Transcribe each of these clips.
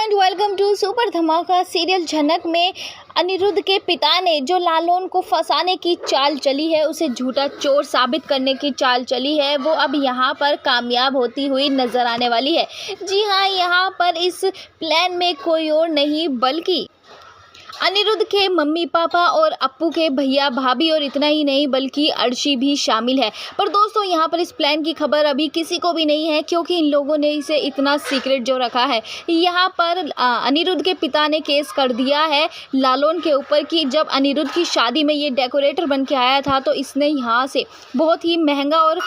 And welcome to super धमाका serial झनक में अनिरुद्ध के पिता ने जो लालोन को फंसाने की चाल चली है, उसे झूठा चोर साबित करने की चाल चली है, वो अब यहाँ पर कामयाब होती हुई नजर आने वाली है। जी हाँ, यहाँ पर इस प्लान में कोई और नहीं बल्कि अनिरुद्ध के मम्मी पापा और अप्पू के भैया भाभी, और इतना ही नहीं बल्कि अर्शी भी शामिल है। पर दोस्तों, यहाँ पर इस प्लान की खबर अभी किसी को भी नहीं है, क्योंकि इन लोगों ने इसे इतना सीक्रेट जो रखा है। यहाँ पर अनिरुद्ध के पिता ने केस कर दिया है लालोन के ऊपर कि जब अनिरुद्ध की शादी में ये डेकोरेटर बन के आया था, तो इसने यहाँ से बहुत ही महंगा और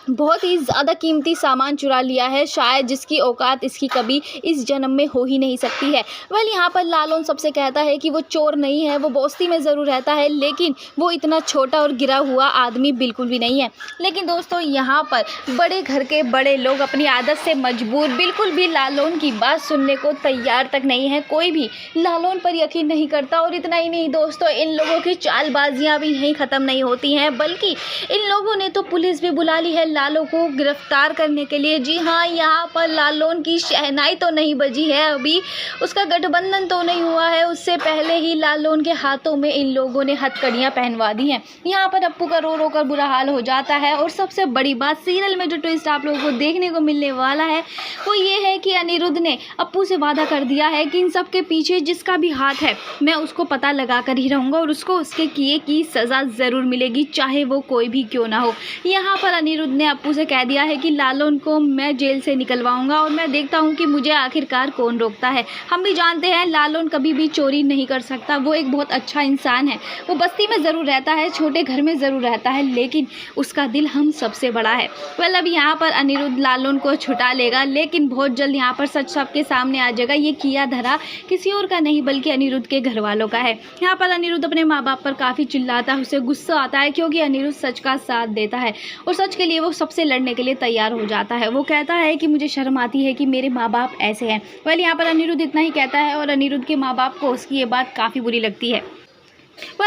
बहुत ही ज़्यादा कीमती सामान चुरा लिया है, शायद जिसकी औकात इसकी कभी इस जन्म में हो ही नहीं सकती है। यहाँ पर लालोन सबसे कहता है कि वो चोर नहीं है, वो बस्ती में ज़रूर रहता है, लेकिन वो इतना छोटा और गिरा हुआ आदमी बिल्कुल भी नहीं है। लेकिन दोस्तों, यहाँ पर बड़े घर के बड़े लोग अपनी आदत से मजबूर बिल्कुल भी लालोन की बात सुनने को तैयार तक नहीं है। कोई भी लालोन पर यकीन नहीं करता। और इतना ही नहीं दोस्तों, इन लोगों की चालबाजियाँ भी यहीं ख़त्म नहीं होती हैं, बल्कि इन लोगों ने तो पुलिस भी बुला ली है लालों को गिरफ्तार करने के लिए। जी हाँ, यहाँ पर लालोन की शहनाई तो नहीं बजी है, अभी उसका गठबंधन तो नहीं हुआ है, उससे पहले ही लालोन के हाथों में इन लोगों ने हथकड़ियाँ पहनवा दी हैं। यहाँ पर अप्पू का रो रो कर बुरा हाल हो जाता है। और सबसे बड़ी बात, सीरियल में जो ट्विस्ट आप लोगों को देखने को मिलने वाला है वो ये है कि अनिरुद्ध ने अप्पू से वादा कर दिया है कि इन सब के पीछे जिसका भी हाथ है, मैं उसको पता लगा कर ही रहूँगा और उसको उसके किए की सज़ा ज़रूर मिलेगी, चाहे वो कोई भी क्यों ना हो। यहाँ पर अनिरुद्ध ने अप्पू से कह दिया है कि लालोन को मैं जेल से निकलवाऊंगा और मैं देखता हूँ कि मुझे आखिरकार कौन रोकता है। हम भी जानते हैं लालोन कभी भी चोरी नहीं कर सकता, वो एक बहुत अच्छा इंसान है। वो बस्ती में ज़रूर रहता है, छोटे घर में ज़रूर रहता है, लेकिन उसका दिल हम सबसे बड़ा है। अब यहाँ पर अनिरुद्ध लालोन को छुटा लेगा, लेकिन बहुत जल्द यहाँ पर सच सबके सामने आ जाएगा। ये किया धरा किसी और का नहीं बल्कि अनिरुद्ध के घर वालों का है। यहाँ पर अनिरुद्ध अपने माँ बाप पर काफ़ी चिल्लाता है, उसे गुस्सा आता है, क्योंकि अनिरुद्ध सच का साथ देता है और सच के लिए वो सबसे लड़ने के लिए तैयार हो जाता है। वो कहता है कि मुझे शर्म आती है कि मेरे माँ बाप ऐसे हैं। यहाँ पर अनिरुद्ध इतना ही कहता है और अनिरुद्ध के माँ बाप को उसकी ये बात काफ़ी बुरी लगती है।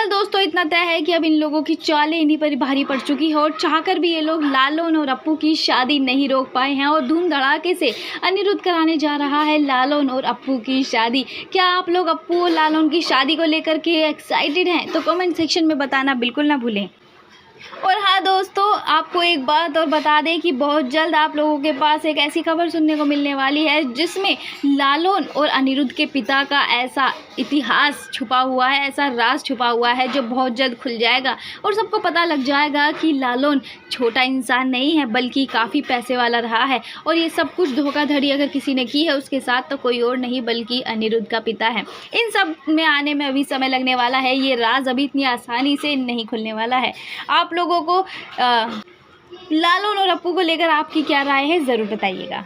दोस्तों, इतना तय है कि अब इन लोगों की चालें इन्हीं पर भारी पड़ चुकी है और चाहकर भी ये लोग लालोन और अप्पू की शादी नहीं रोक पाए हैं और धूम धड़ाके से अनिरुद्ध कराने जा रहा है लालोन और अप्पू की शादी। क्या आप लोग अप्पू और लालोन की शादी को लेकर के एक्साइटेड हैं? तो कमेंट सेक्शन में बताना बिल्कुल ना भूलें। और हाँ दोस्तों, आपको एक बात और बता दें कि बहुत जल्द आप लोगों के पास एक ऐसी खबर सुनने को मिलने वाली है जिसमें लालोन और अनिरुद्ध के पिता का ऐसा इतिहास छुपा हुआ है, ऐसा राज छुपा हुआ है जो बहुत जल्द खुल जाएगा और सबको पता लग जाएगा कि लालोन छोटा इंसान नहीं है बल्कि काफ़ी पैसे वाला रहा है। और ये सब कुछ धोखाधड़ी अगर किसी ने की है उसके साथ, तो कोई और नहीं बल्कि अनिरुद्ध का पिता है। इन सब में आने में अभी समय लगने वाला है, ये राज अभी इतनी आसानी से नहीं खुलने वाला है। आप लोगों को लालोन और अप्पू को लेकर आपकी क्या राय है, ज़रूर बताइएगा।